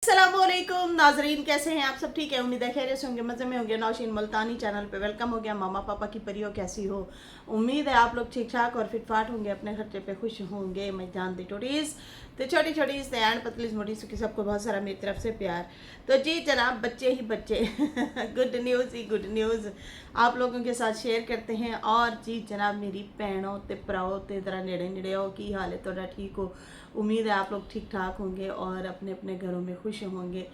अस्सलामुअलैकुम नाजरीन, कैसे हैं आप सब? ठीक है, उम्मीद है खैरियत से होंगे, मज़े में होंगे। नौशीन मुल्तानी चैनल पे वेलकम हो गया। मामा पापा की परियों कैसी हो? उम्मीद है आप लोग ठीक ठाक और फिट फाट होंगे, अपने खर्चे पे खुश होंगे। मैं जानती टोटीज़ तो छोटी छोटी सयान पतली मोटी सुखी, सबको बहुत सारा मेरी तरफ से प्यार। तो जी जनाब, बच्चे ही बच्चे गुड न्यूज़ ही गुड न्यूज़ आप लोगों के साथ शेयर करते हैं। और जी जनाब, मेरी भैनों ते भराओ ते तरह नेड़े नेड़े हो, की हाल है थोड़ा? ठीक हो? उम्मीद है आप लोग ठीक ठाक होंगे और अपने अपने घरों में खुश होंगे।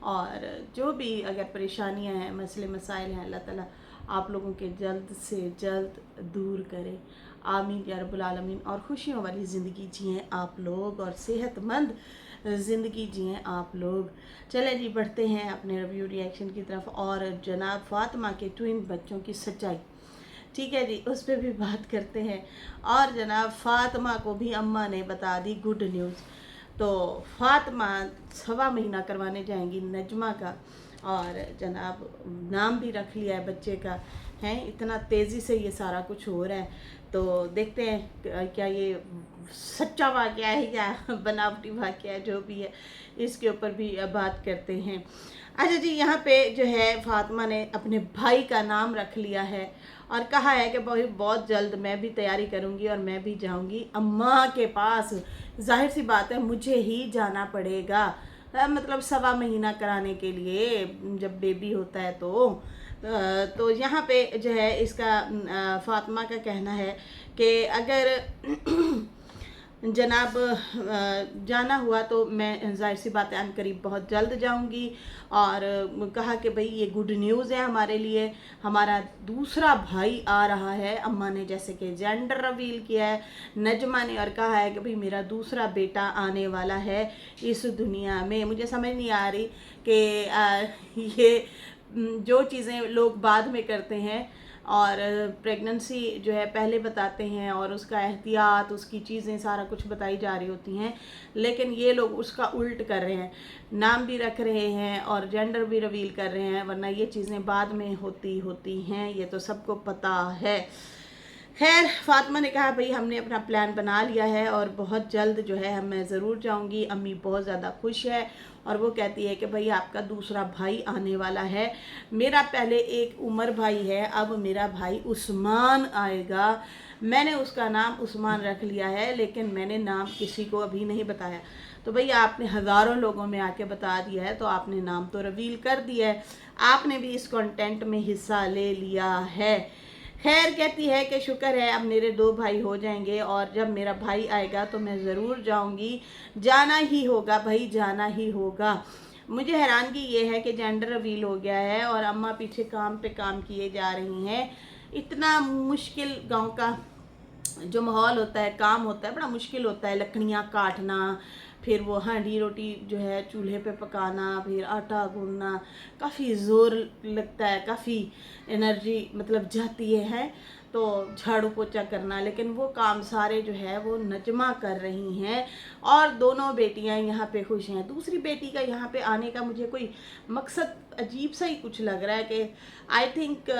और जो भी अगर परेशानियां हैं, मसले मसाइल हैं, अल्लाह ताला आप लोगों के जल्द से जल्द दूर करे। आमीन या रब्बुल आलमीन। और खुशियों वाली ज़िंदगी जिएँ आप लोग और सेहतमंद ज़िंदगी जिएँ आप लोग। चले जी, बढ़ते हैं अपने रिव्यू रिएक्शन की तरफ। और जनाब फ़ातिमा के ट्विन बच्चों की सच्चाई, ठीक है जी, उस पर भी बात करते हैं। और जनाब फ़ातिमा को भी अम्मा ने बता दी गुड न्यूज़। तो फ़ातिमा 1.25 महीना करवाने जाएंगी नजमा का, और जनाब नाम भी रख लिया है बच्चे का। है इतना तेज़ी से ये सारा कुछ हो रहा है, तो देखते हैं क्या ये सच्चा वाक़या है या बनावटी वाक़या है। जो भी है इसके ऊपर भी बात करते हैं। अच्छा जी, यहाँ पे जो है फ़ातिमा ने अपने भाई का नाम रख लिया है और कहा है कि भाई बहुत जल्द मैं भी तैयारी करूँगी और मैं भी जाऊँगी अम्मा के पास। जाहिर सी बात है, मुझे ही जाना पड़ेगा। मतलब 1.25 महीना कराने के लिए, जब बेबी होता है तो यहाँ पे जो है इसका फ़ातिमा का कहना है कि अगर जनाब जाना हुआ तो मैं जाहिर सी बात है अनकरीब बहुत जल्द जाऊंगी। और कहा कि भाई ये गुड न्यूज़ है हमारे लिए, हमारा दूसरा भाई आ रहा है। अम्मा ने जैसे कि जेंडर रिवील किया है नजमा ने, और कहा है कि भाई मेरा दूसरा बेटा आने वाला है इस दुनिया में। मुझे समझ नहीं आ रही कि ये जो चीज़ें लोग बाद में करते हैं और प्रेगनेंसी जो है पहले बताते हैं और उसका एहतियात, उसकी चीज़ें सारा कुछ बताई जा रही होती हैं, लेकिन ये लोग उसका उल्ट कर रहे हैं, नाम भी रख रहे हैं और जेंडर भी रिवील कर रहे हैं, वरना ये चीज़ें बाद में होती हैं, ये तो सबको पता है। खैर फ़ातिमा ने कहा भाई हमने अपना प्लान बना लिया है और बहुत जल्द जो है मैं ज़रूर जाऊंगी। अम्मी बहुत ज़्यादा खुश है और वो कहती है कि भाई आपका दूसरा भाई आने वाला है। मेरा पहले एक उमर भाई है, अब मेरा भाई उस्मान आएगा। मैंने उसका नाम उस्मान रख लिया है, लेकिन मैंने नाम किसी को अभी नहीं बताया। तो भाई आपने हज़ारों लोगों में आके बता दिया है, तो आपने नाम तो रिवील कर दिया है, आपने भी इस कंटेंट में हिस्सा ले लिया है। खैर कहती है कि शुक्र है अब मेरे 2 भाई हो जाएंगे और जब मेरा भाई आएगा तो मैं ज़रूर जाऊंगी, जाना ही होगा भाई, जाना ही होगा। मुझे हैरानगी ये है कि जेंडर रिवील हो गया है और अम्मा पीछे काम पे काम किए जा रही हैं। इतना मुश्किल गांव का जो माहौल होता है, काम होता है, बड़ा मुश्किल होता है। लकड़ियाँ काटना, फिर वो हांडी रोटी जो है चूल्हे पे पकाना, फिर आटा गूंदना, काफ़ी ज़ोर लगता है, काफ़ी एनर्जी मतलब जाती है। तो झाड़ू पोछा करना, लेकिन वो काम सारे जो है वो नजमा कर रही हैं और दोनों बेटियां यहाँ पे खुश हैं। दूसरी बेटी का यहाँ पे आने का मुझे कोई मकसद अजीब सा ही कुछ लग रहा है कि आई थिंक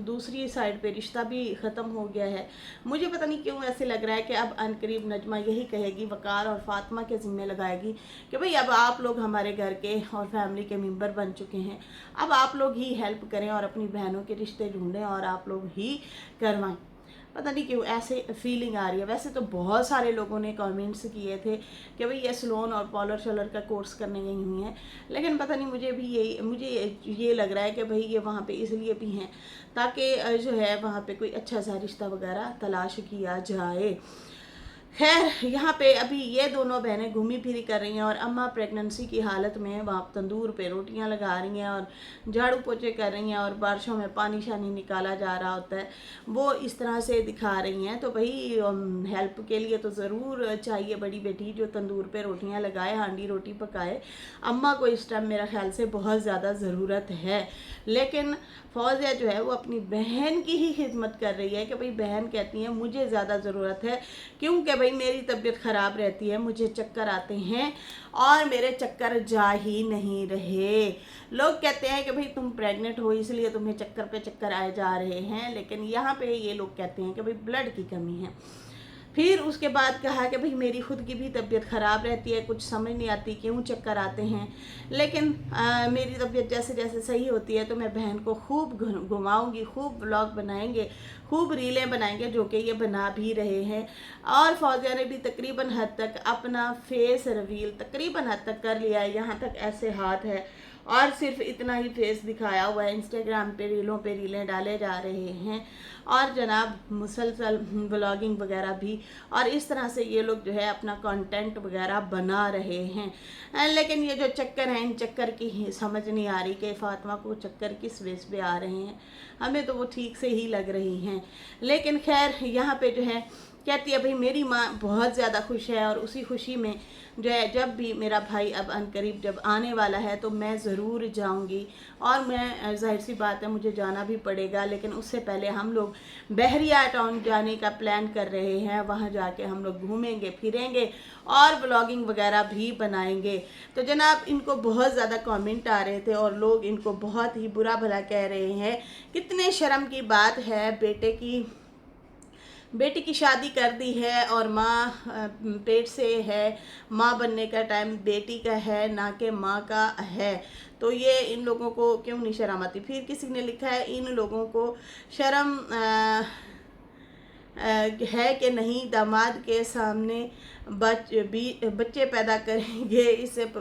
दूसरी साइड पे रिश्ता भी ख़त्म हो गया है। मुझे पता नहीं क्यों ऐसे लग रहा है कि अब अनकरीब नजमा यही कहेगी, वकार और फातिमा के ज़िम्मे लगाएगी कि भाई अब आप लोग हमारे घर के और फैमिली के मेंबर बन चुके हैं, अब आप लोग ही हेल्प करें और अपनी बहनों के रिश्ते ढूंढें और आप लोग ही करवाएं। पता नहीं क्यों ऐसे फीलिंग आ रही है। वैसे तो बहुत सारे लोगों ने कमेंट्स किए थे कि भाई ये सलोन और पॉलर शॉलर का कोर्स करने गई हुई हैं, लेकिन पता नहीं मुझे ये लग रहा है कि भाई ये वहाँ पे इसलिए भी हैं ताकि जो है वहाँ पे कोई अच्छा सा रिश्ता वगैरह तलाश किया जाए। खैर यहाँ पे अभी ये दोनों बहनें घूमी फिरी कर रही हैं और अम्मा प्रेगनेंसी की हालत में वहाँ तंदूर पे रोटियां लगा रही हैं और झाड़ू पोछे कर रही हैं और बारिशों में पानी शानी निकाला जा रहा होता है, वो इस तरह से दिखा रही हैं। तो भाई हेल्प के लिए तो ज़रूर चाहिए बड़ी बेटी जो तंदूर पे रोटियां लगाए, हांडी रोटी पकाए। अम्मा को इस टाइम मेरा ख्याल से बहुत ज़्यादा ज़रूरत है, लेकिन फौजिया जो है वो अपनी बहन की ही खिदमत कर रही है कि भाई बहन कहती है मुझे ज़्यादा ज़रूरत है, क्योंकि भाई मेरी तबीयत ख़राब रहती है, मुझे चक्कर आते हैं और मेरे चक्कर जा ही नहीं रहे। लोग कहते हैं कि भाई तुम प्रेग्नेंट हो इसलिए तुम्हें चक्कर पे चक्कर आए जा रहे हैं, लेकिन यहाँ पे ये लोग कहते हैं कि भाई ब्लड की कमी है। फिर उसके बाद कहा कि भाई मेरी खुद की भी तबीयत ख़राब रहती है, कुछ समझ नहीं आती क्यों चक्कर आते हैं, लेकिन मेरी तबीयत जैसे जैसे सही होती है तो मैं बहन को खूब घुमाऊंगी, खूब ब्लॉग बनाएंगे, खूब रीलें बनाएंगे, जो कि ये बना भी रहे हैं। और फौजिया ने भी तकरीबन हद तक अपना फेस रिवील तकरीबन हद तक कर लिया है, यहाँ तक ऐसे हाथ है और सिर्फ इतना ही फेस दिखाया हुआ है। इंस्टाग्राम पे रीलों पे रीलें डाले जा रहे हैं और जनाब मुसलसल ब्लॉगिंग वगैरह भी, और इस तरह से ये लोग जो है अपना कंटेंट वगैरह बना रहे हैं। लेकिन ये जो चक्कर हैं, इन चक्कर की समझ नहीं आ रही कि फ़ातिमा को चक्कर किस वेस पे आ रहे हैं, हमें तो वो ठीक से ही लग रही हैं। लेकिन खैर यहाँ पे जो है कहती है भाई मेरी माँ बहुत ज़्यादा खुश है और उसी खुशी में जो है जब भी मेरा भाई अब अनकरीब जब आने वाला है तो मैं ज़रूर जाऊंगी, और मैं जाहिर सी बात है मुझे जाना भी पड़ेगा, लेकिन उससे पहले हम लोग बहरिया टाउन जाने का प्लान कर रहे हैं। वहाँ जाके हम लोग घूमेंगे फिरेंगे और ब्लॉगिंग वगैरह भी बनाएंगे। तो जनाब इनको बहुत ज़्यादा कमेंट आ रहे थे और लोग इनको बहुत ही बुरा भला कह रहे हैं। कितने शर्म की बात है, बेटी की शादी कर दी है और माँ पेट से है, माँ बनने का टाइम बेटी का है ना कि माँ का है। तो ये इन लोगों को क्यों नहीं शर्म आती। फिर किसी ने लिखा है इन लोगों को शर्म है कि नहीं, दामाद के सामने बच्चे पैदा करेंगे, इससे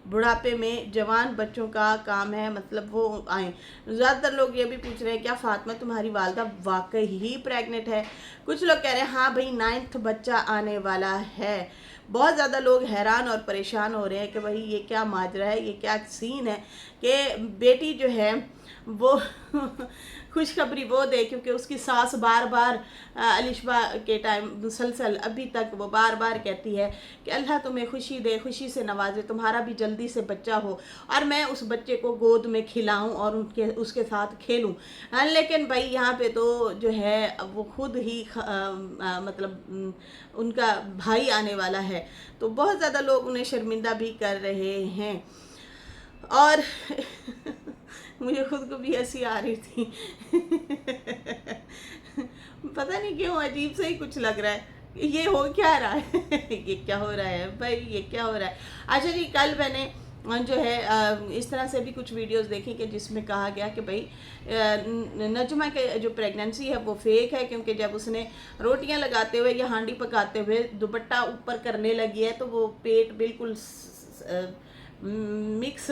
बुढ़ापे में जवान बच्चों का काम है, मतलब वो आए। ज़्यादातर लोग ये भी पूछ रहे हैं क्या फ़ातिमा तुम्हारी वालदा वाकई ही प्रेग्नेंट है। कुछ लोग कह रहे हैं हाँ भाई 9th बच्चा आने वाला है। बहुत ज़्यादा लोग हैरान और परेशान हो रहे हैं कि भाई ये क्या माजरा है, ये क्या सीन है कि बेटी जो है वो खुशखबरी वो दे, क्योंकि उसकी सास बार बार अलिशबा के टाइम मुसलसल अभी तक वो बार बार कहती है कि अल्लाह तुम्हें खुशी दे, खुशी से नवाजे, तुम्हारा भी जल्दी से बच्चा हो और मैं उस बच्चे को गोद में खिलाऊं और उसके साथ खेलूं। लेकिन भाई यहाँ पे तो जो है वो खुद ही मतलब उनका भाई आने वाला है, तो बहुत ज़्यादा लोग उन्हें शर्मिंदा भी कर रहे हैं। और मुझे खुद को भी हंसी आ रही थी पता नहीं क्यों अजीब से ही कुछ लग रहा है, ये हो क्या रहा है ये क्या हो रहा है भाई, ये क्या हो रहा है। अच्छा जी, कल मैंने जो है इस तरह से भी कुछ वीडियोस देखी कि जिसमें कहा गया कि भाई नजमा के जो प्रेगनेंसी है वो फेक है, क्योंकि जब उसने रोटियां लगाते हुए या हांडी पकाते हुए दुपट्टा ऊपर करने लगी है तो वो पेट बिल्कुल मिक्स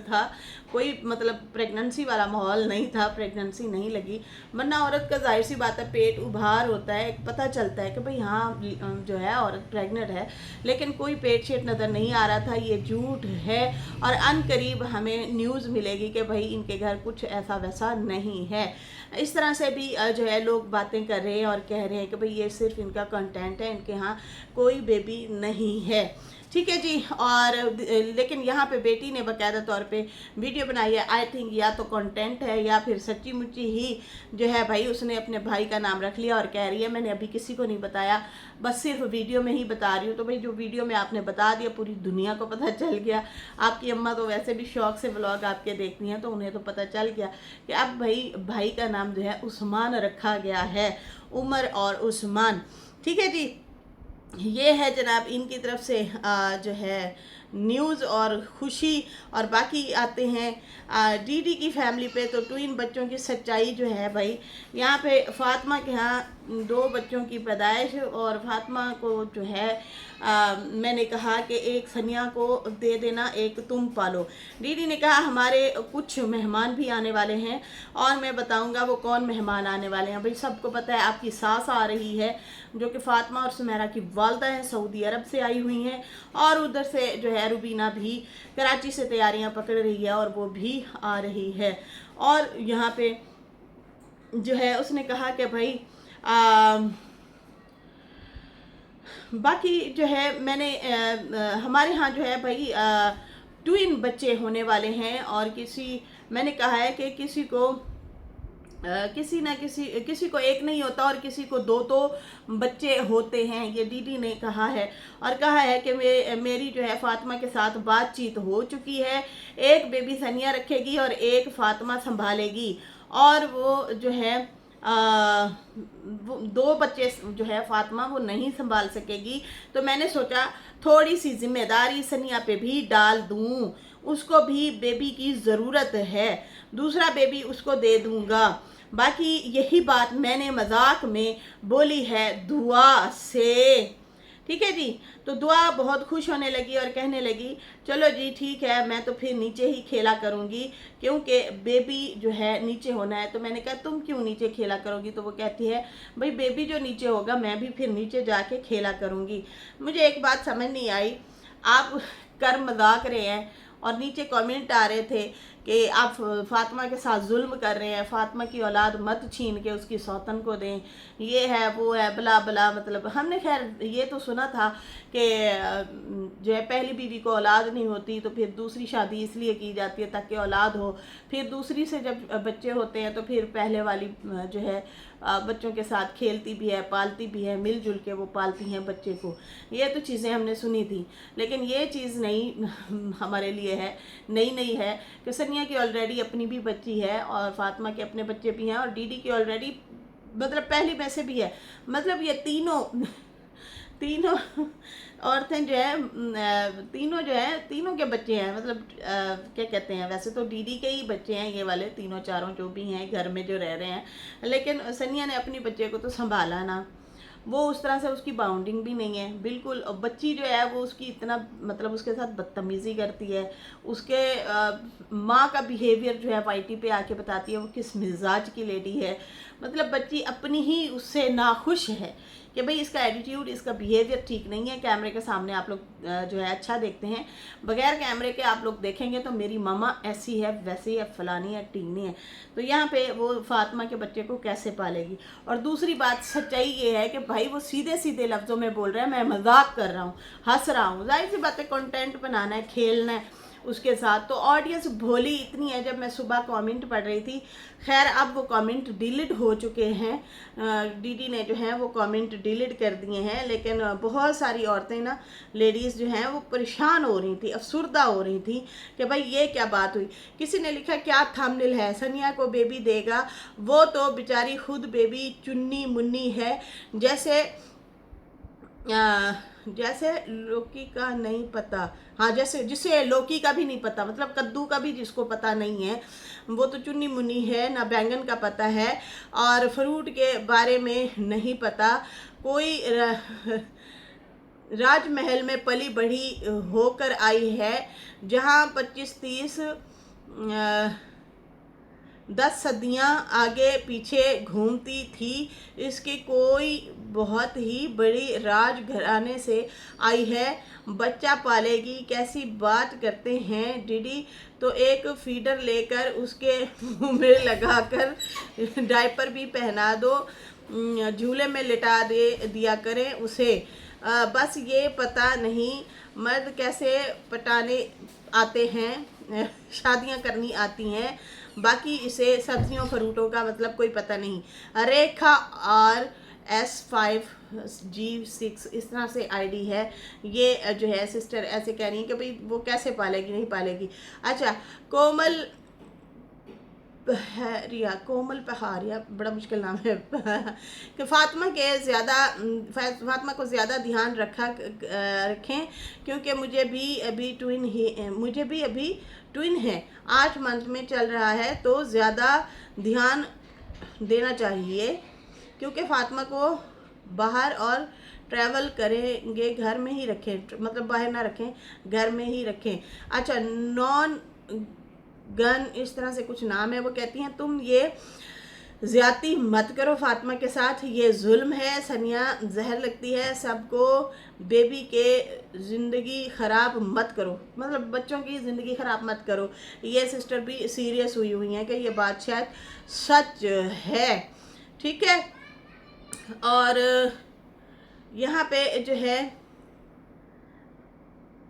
था, कोई मतलब प्रेगनेंसी वाला माहौल नहीं था, प्रेगनेंसी नहीं लगी। वरना औरत का जाहिर सी बात है पेट उभार होता है, पता चलता है कि भाई हाँ जो है औरत प्रेग्नेंट है, लेकिन कोई पेट शेट नज़र नहीं आ रहा था। ये झूठ है और अनकरीब हमें न्यूज़ मिलेगी कि भाई इनके घर कुछ ऐसा वैसा नहीं है। इस तरह से भी जो है लोग बातें कर रहे हैं और कह रहे हैं कि भाई ये सिर्फ इनका कंटेंट है, इनके यहाँ कोई बेबी नहीं है। ठीक है जी। और लेकिन यहाँ पे बेटी ने बाकायदा तौर पे वीडियो बनाई है। आई थिंक या तो कंटेंट है या फिर सच्ची मुच्ची ही जो है भाई उसने अपने भाई का नाम रख लिया और कह रही है मैंने अभी किसी को नहीं बताया, बस सिर्फ वीडियो में ही बता रही हूँ। तो भाई जो वीडियो में आपने बता दिया पूरी दुनिया को पता चल गया। आपकी अम्मा तो वैसे भी शौक से व्लॉग आपके देखती हैं, तो उन्हें तो पता चल गया कि अब भाई का नाम जो है उस्मान रखा गया है, उमर और उस्मान। ठीक है जी, ये है जनाब इनकी तरफ से जो है न्यूज़ और खुशी। और बाकी आते हैं डीडी की फैमिली पे, तो ट्विन बच्चों की सच्चाई जो है भाई, यहाँ पे फ़ातिमा के यहाँ 2 बच्चों की पैदाइश, और फ़ातिमा को जो है मैंने कहा कि एक सनिया को दे देना, एक तुम पालो। दीदी ने कहा हमारे कुछ मेहमान भी आने वाले हैं और मैं बताऊंगा वो कौन मेहमान आने वाले हैं। भाई सबको पता है आपकी सास आ रही है जो कि फ़ातिमा और सुमेरा की वालदा हैं, सऊदी अरब से आई हुई हैं, और उधर से जो है रुबीना भी कराची से तैयारियां पकड़ रही है और वो भी आ रही है। और यहाँ पे जो है उसने कहा कि भाई बाकी जो है मैंने हमारे यहाँ जो है भाई ट्विन बच्चे होने वाले हैं, और मैंने कहा है कि किसी को एक नहीं होता और किसी को 2 तो बच्चे होते हैं, ये दीदी ने कहा है। और कहा है कि मेरी जो है फ़ातिमा के साथ बातचीत हो चुकी है, एक बेबी सनिया रखेगी और एक फ़ातिमा संभालेगी, और वो जो है दो बच्चे जो है फातिमा वो नहीं संभाल सकेगी, तो मैंने सोचा थोड़ी सी जिम्मेदारी सनिया पे भी डाल दूं, उसको भी बेबी की ज़रूरत है, दूसरा बेबी उसको दे दूंगा। बाकी यही बात मैंने मजाक में बोली है दुआ से, ठीक है जी। तो दुआ बहुत खुश होने लगी और कहने लगी चलो जी ठीक है, मैं तो फिर नीचे ही खेला करूँगी, क्योंकि बेबी जो है नीचे होना है। तो मैंने कहा तुम क्यों नीचे खेला करोगी? तो वो कहती है भाई बेबी जो नीचे होगा मैं भी फिर नीचे जाके खेला करूँगी। मुझे एक बात समझ नहीं आई, आप कर मजाक रहे हैं और नीचे कमेंट आ रहे थे कि आप फातिमा के साथ जुल्म कर रहे हैं, फातिमा की औलाद मत छीन के उसकी सौतन को दें, ये है वो है बला बला। मतलब हमने खैर ये तो सुना था कि जो है पहली बीवी को औलाद नहीं होती तो फिर दूसरी शादी इसलिए की जाती है ताकि औलाद हो, फिर दूसरी से जब बच्चे होते हैं तो फिर पहले वाली जो है बच्चों के साथ खेलती भी है, पालती भी है, मिलजुल के वो पालती हैं बच्चे को। ये तो चीज़ें हमने सुनी थी, लेकिन ये चीज़ नई हमारे लिए है, नई है कि सनिया की ऑलरेडी अपनी भी बच्ची है और फातिमा के अपने बच्चे भी हैं और डीडी की ऑलरेडी मतलब पहली में से भी है। मतलब ये तीनों औरतें जो है तीनों के बच्चे हैं। मतलब क्या कहते हैं, वैसे तो डीडी के ही बच्चे हैं ये वाले तीनों चारों जो भी हैं घर में जो रह रहे हैं, लेकिन सनिया ने अपनी बच्चे को तो संभाला ना, वो उस तरह से उसकी बाउंडिंग भी नहीं है बिल्कुल। और बच्ची जो है वो उसकी इतना मतलब उसके साथ बदतमीज़ी करती है, उसके माँ का बिहेवियर जो है वाईटी पे आके बताती है वो किस मिजाज की लेडी है। मतलब बच्ची अपनी ही उससे नाखुश है कि भाई इसका एटीट्यूड, इसका बिहेवियर ठीक नहीं है। कैमरे के सामने आप लोग जो है अच्छा देखते हैं, बगैर कैमरे के आप लोग देखेंगे तो मेरी मामा ऐसी है वैसी है फलानी है टीनी है। तो यहाँ पे वो फातिमा के बच्चे को कैसे पालेगी? और दूसरी बात सच्चाई ये है कि भाई वो सीधे सीधे लफ्ज़ों में बोल रहा है, मैं मजाक कर रहा हूँ, हंस रहा हूँ। जाहिर सी बात है कंटेंट बनाना है, खेलना है उसके साथ। तो ऑडियंस भोली इतनी है, जब मैं सुबह कमेंट पढ़ रही थी, खैर अब वो कमेंट डिलीट हो चुके हैं, डीडी ने जो है वो कमेंट डिलीट कर दिए हैं, लेकिन बहुत सारी औरतें ना, लेडीज़ जो हैं वो परेशान हो रही थी, अफसुर्दा हो रही थी कि भाई ये क्या बात हुई। किसी ने लिखा क्या थंबनेल है, सनिया को बेबी देगा, वो तो बेचारी खुद बेबी चुन्नी मुन्नी है, जैसे लौकी का नहीं पता, हाँ जैसे जिसे लौकी का भी नहीं पता, मतलब कद्दू का भी जिसको पता नहीं है वो तो चुन्नी मुन्नी है, ना बैंगन का पता है और फ्रूट के बारे में नहीं पता। कोई राजमहल में पली बढ़ी होकर आई है, जहाँ 25-30 10 सदियाँ आगे पीछे घूमती थी। इसकी कोई बहुत ही बड़ी राजघराने से आई है, बच्चा पालेगी, कैसी बात करते हैं डीडी। तो एक फीडर लेकर उसके मुंह में लगाकर डायपर भी पहना दो, झूले में लिटा दिया करें उसे। बस ये पता नहीं मर्द कैसे पटाने आते हैं, शादियां करनी आती हैं, बाकी इसे सब्जियों फ्रूटों का मतलब कोई पता नहीं। रेखा RS5G6 इस तरह से आईडी है। ये जो है सिस्टर ऐसे कह रही है कि भाई वो कैसे पालेगी, नहीं पालेगी। अच्छा, कोमल पहाड़िया बड़ा मुश्किल नाम है कि फातिमा को ज़्यादा ध्यान रखें, क्योंकि मुझे भी अभी ट्विन है, 8 मंथ में चल रहा है, तो ज़्यादा ध्यान देना चाहिए, क्योंकि फातिमा को बाहर और ट्रैवल करेंगे घर में ही रखें, मतलब बाहर ना रखें, घर में ही रखें। अच्छा, नॉन गन इस तरह से कुछ नाम है। वो कहती हैं तुम ये ज़्यादती मत करो फातिमा के साथ, ये जुल्म है, सनिया जहर लगती है सबको, बेबी के ज़िंदगी ख़राब मत करो, मतलब बच्चों की ज़िंदगी ख़राब मत करो। ये सिस्टर भी सीरियस हुई हैं कि ये बात शायद सच है, ठीक है। और यहाँ पे जो है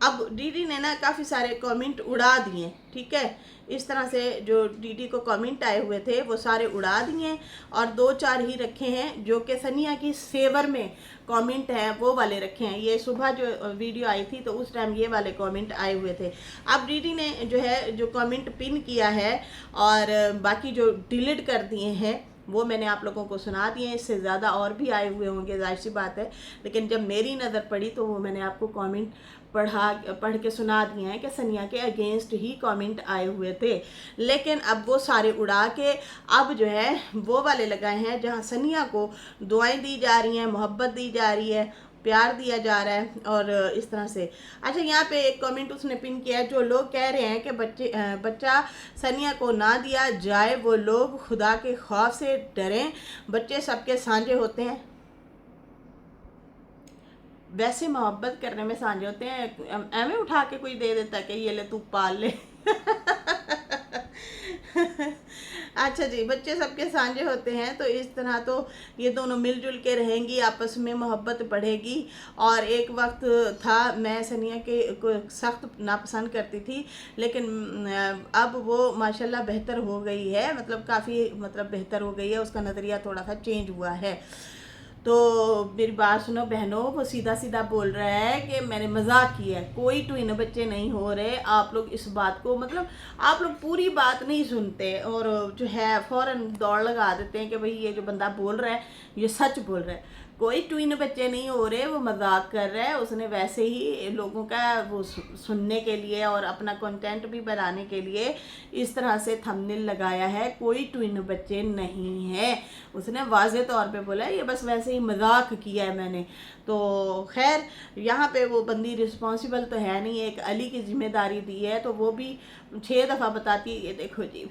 अब डीडी ने ना काफ़ी सारे कमेंट उड़ा दिए, ठीक है। इस तरह से जो डीडी को कमेंट आए हुए थे वो सारे उड़ा दिए और 2-4 ही रखे हैं जो कि सनिया की फेवर में कमेंट है, वो वाले रखे हैं। ये सुबह जो वीडियो आई थी तो उस टाइम ये वाले कमेंट आए हुए थे। अब डीडी ने जो है जो कमेंट पिन किया है और बाकी जो डिलीट कर दिए हैं वो मैंने आप लोगों को सुना दिए हैं। इससे ज़्यादा और भी आए हुए होंगे, जाहिर सी बात है, लेकिन जब मेरी नज़र पड़ी तो वो मैंने आपको कमेंट पढ़ के सुना दिए हैं कि सनिया के अगेंस्ट ही कमेंट आए हुए थे। लेकिन अब वो सारे उड़ा के अब जो है वो वाले लगाए हैं जहाँ सनिया को दुआएं दी जा रही हैं, मोहब्बत दी जा रही है, प्यार दिया जा रहा है और इस तरह से। अच्छा, यहाँ पे एक कमेंट उसने पिन किया है, जो लोग कह रहे हैं कि बच्चा सनिया को ना दिया जाए, वो लोग खुदा के खौफ से डरें, बच्चे सबके साझे होते हैं। वैसे मोहब्बत करने में साझे होते हैं, एवं उठा के कोई दे देता है कि ये ले तू पाल ले। अच्छा जी, बच्चे सबके साझे होते हैं, तो इस तरह तो ये दोनों मिलजुल के रहेंगी, आपस में मोहब्बत बढ़ेगी। और एक वक्त था मैं सनिया के को सख्त नापसंद करती थी, लेकिन अब वो माशाल्लाह बेहतर हो गई है, मतलब काफ़ी मतलब बेहतर हो गई है, उसका नज़रिया थोड़ा सा चेंज हुआ है। तो मेरी बात सुनो बहनों, वो सीधा सीधा बोल रहा है कि मैंने मजाक किया है, कोई ट्विन बच्चे नहीं हो रहे। आप लोग इस बात को मतलब आप लोग पूरी बात नहीं सुनते और जो है फ़ौरन दौड़ लगा देते हैं कि भाई ये जो बंदा बोल रहा है ये सच बोल रहा है। कोई ट्विन बच्चे नहीं हो रहे, वो मजाक कर रहा है। उसने वैसे ही लोगों का वो सुनने के लिए और अपना कंटेंट भी बनाने के लिए इस तरह से थंबनेल लगाया है, कोई ट्विन बच्चे नहीं है। उसने वाज़े तौर पे बोला ये बस वैसे ही मजाक किया है मैंने। तो खैर यहाँ पे वो बंदी रिस्पॉन्सिबल तो है नहीं, एक अली की जिम्मेदारी दी है, तो वो भी 6 दफ़ा बताती है ये देखो जी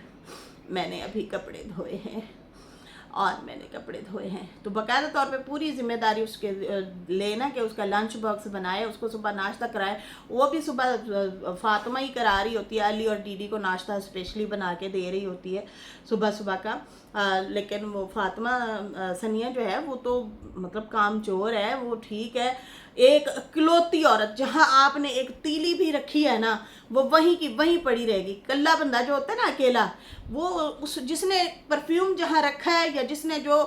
मैंने अभी कपड़े धोए हैं और मैंने कपड़े धोए हैं। तो बाकायदा तौर पे पूरी जिम्मेदारी उसके लेना कि उसका लंच बॉक्स बनाए, उसको सुबह नाश्ता कराए। वो भी सुबह फातिमा ही करा रही होती है, अली और डीडी को नाश्ता स्पेशली बना के दे रही होती है सुबह सुबह का। लेकिन वो फातिमा सनिया जो है वो तो मतलब कामचोर है, वो ठीक है। एक इकलौती औरत, जहाँ आपने एक तीली भी रखी है ना, वो वहीं की वहीं पड़ी रहेगी। कल्ला बंदा जो होता है ना अकेला, वो उस जिसने परफ्यूम जहाँ रखा है या जिसने जो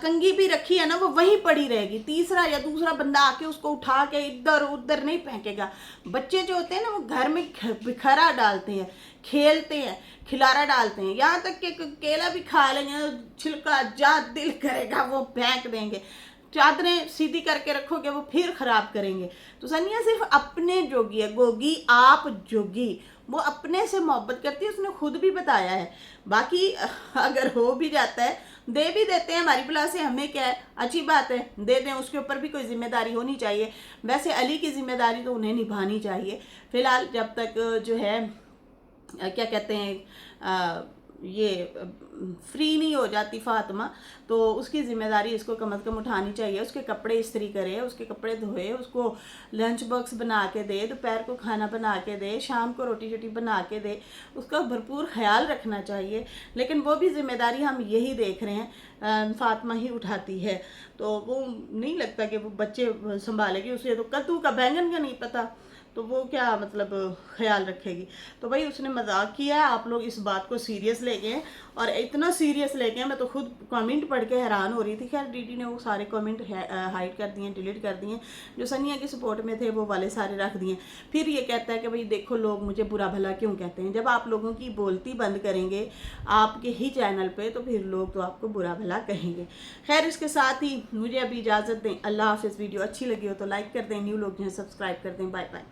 कंघी भी रखी है ना, वो वहीं पड़ी रहेगी। तीसरा या दूसरा बंदा आके उसको उठा के इधर उधर नहीं फेंकेगा। बच्चे जो होते हैं ना, वो घर में बिखरा डालते हैं, खेलते हैं, खिलारा डालते हैं, यहाँ तक कि केला भी खा लेंगे, छिलका जा दिल करेगा वो फेंक देंगे। चादरें सीधी करके रखोगे वो फिर खराब करेंगे। तो सनिया सिर्फ अपने जोगी है, गोगी आप जोगी, वो अपने से मोहब्बत करती है, उसने खुद भी बताया है। बाकी अगर हो भी जाता है दे भी देते हैं, हमारी बुला से हमें क्या है, अच्छी बात है, दे दें, उसके ऊपर भी कोई जिम्मेदारी होनी चाहिए। वैसे अली की जिम्मेदारी तो उन्हें निभानी चाहिए फिलहाल, जब तक जो है क्या कहते हैं ये फ्री नहीं हो जाती फातिमा, तो उसकी ज़िम्मेदारी इसको कम अज़ कम उठानी चाहिए। उसके कपड़े इस्त्री करे, उसके कपड़े धोए, उसको लंच बॉक्स बना के दे, दोपहर को खाना बना के दे, शाम को रोटी शोटी बना के दे, उसका भरपूर ख्याल रखना चाहिए। लेकिन वो भी ज़िम्मेदारी हम यही देख रहे हैं फातिमा ही उठाती है, तो वो नहीं लगता कि वो बच्चे संभालेगी। उसे तो कद्दू का बैंगन का नहीं पता, तो वो क्या मतलब ख्याल रखेगी। तो भाई उसने मजाक किया है, आप लोग इस बात को सीरियस ले गए, और इतना सीरियस ले गए मैं तो खुद कमेंट पढ़ के हैरान हो रही थी। खैर डीडी ने वो सारे कमेंट हाइड कर दिए, डिलीट कर दिए, जो सनिया के सपोर्ट में थे वो वाले सारे रख दिए। फिर ये कहता है कि भाई देखो लोग मुझे बुरा भला क्यों कहते हैं। जब आप लोगों की बोलती बंद करेंगे आपके ही चैनल पे, तो फिर लोग तो आपको बुरा भला कहेंगे। खैर इसके साथ ही मुझे अभी इजाज़त दें, अल्लाह हाफ़िज़। वीडियो अच्छी लगी हो तो लाइक कर दें, न्यू लोग जो हैं सब्सक्राइब कर दें। Bye bye.